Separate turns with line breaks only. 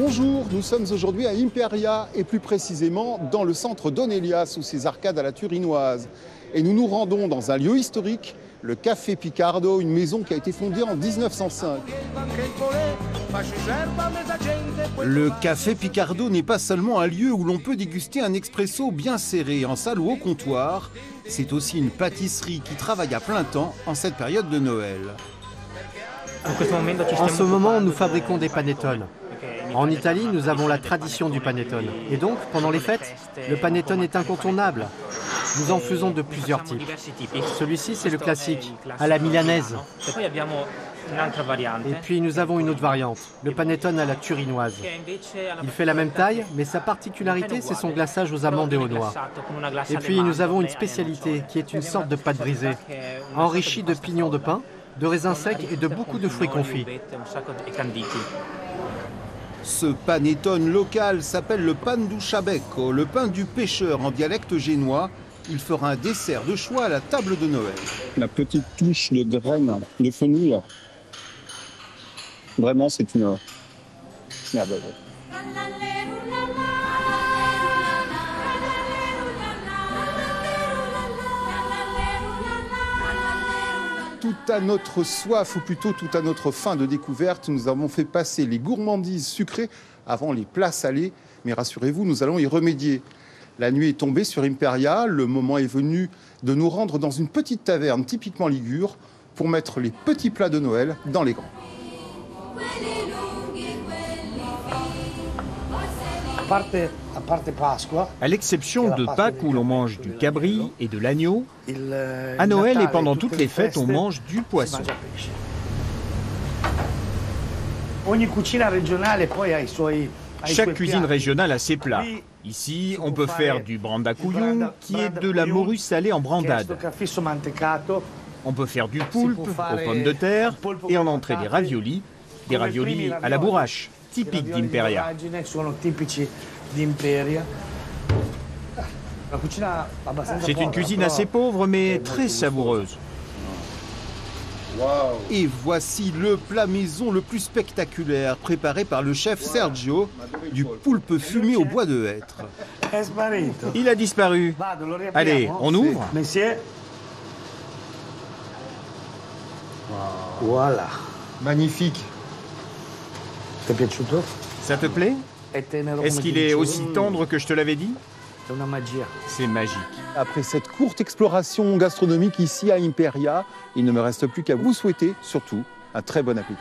Bonjour, nous sommes aujourd'hui à Imperia et plus précisément dans le centre d'Onelia sous ses arcades à la turinoise. Et nous nous rendons dans un lieu historique, le Café Picardo, une maison qui a été fondée en 1905.
Le Café Picardo n'est pas seulement un lieu où l'on peut déguster un expresso bien serré en salle ou au comptoir, c'est aussi une pâtisserie qui travaille à plein temps en cette période de Noël.
En ce moment, nous fabriquons des panettone. En Italie, nous avons la tradition du panettone. Et donc, pendant les fêtes, le panettone est incontournable. Nous en faisons de plusieurs types. Celui-ci, c'est le classique, à la milanaise. Et puis, nous avons une autre variante, le panettone à la turinoise. Il fait la même taille, mais sa particularité, c'est son glaçage aux amandes et aux noix. Et puis, nous avons une spécialité, qui est une sorte de pâte brisée, enrichie de pignons de pain, de raisins secs et de beaucoup de fruits confits.
Ce panettone local s'appelle le pan du sciabecco, le pain du pêcheur en dialecte génois. Il fera un dessert de choix à la table de Noël.
La petite touche de graines de fenouil, vraiment c'est une merveille. Tout à notre soif, ou plutôt tout à notre faim de découverte, nous avons fait passer les gourmandises sucrées avant les plats salés. Mais rassurez-vous, nous allons y remédier. La nuit est tombée sur Imperia, le moment est venu de nous rendre dans une petite taverne typiquement ligure pour mettre les petits plats de Noël dans les grands.
À l'exception de Pâques où l'on mange du cabri et de l'agneau, à Noël et pendant toutes les fêtes, on mange du poisson. Chaque cuisine régionale a ses plats. Ici, on peut faire du brandakouillon, qui est de la morue salée en brandade. On peut faire du poulpe aux pommes de terre et en entrée des raviolis à la bourrache, typique d'Imperia. C'est une cuisine assez pauvre mais très savoureuse.
Et voici le plat maison le plus spectaculaire, préparé par le chef Sergio, du poulpe fumé au bois de hêtre.
Il a disparu. Allez, on ouvre.
Voilà. Magnifique.
Ça te plaît? Est-ce qu'il est aussi tendre que je te l'avais dit? C'est magique.
Après cette courte exploration gastronomique ici à Imperia, il ne me reste plus qu'à vous souhaiter surtout un très bon appétit.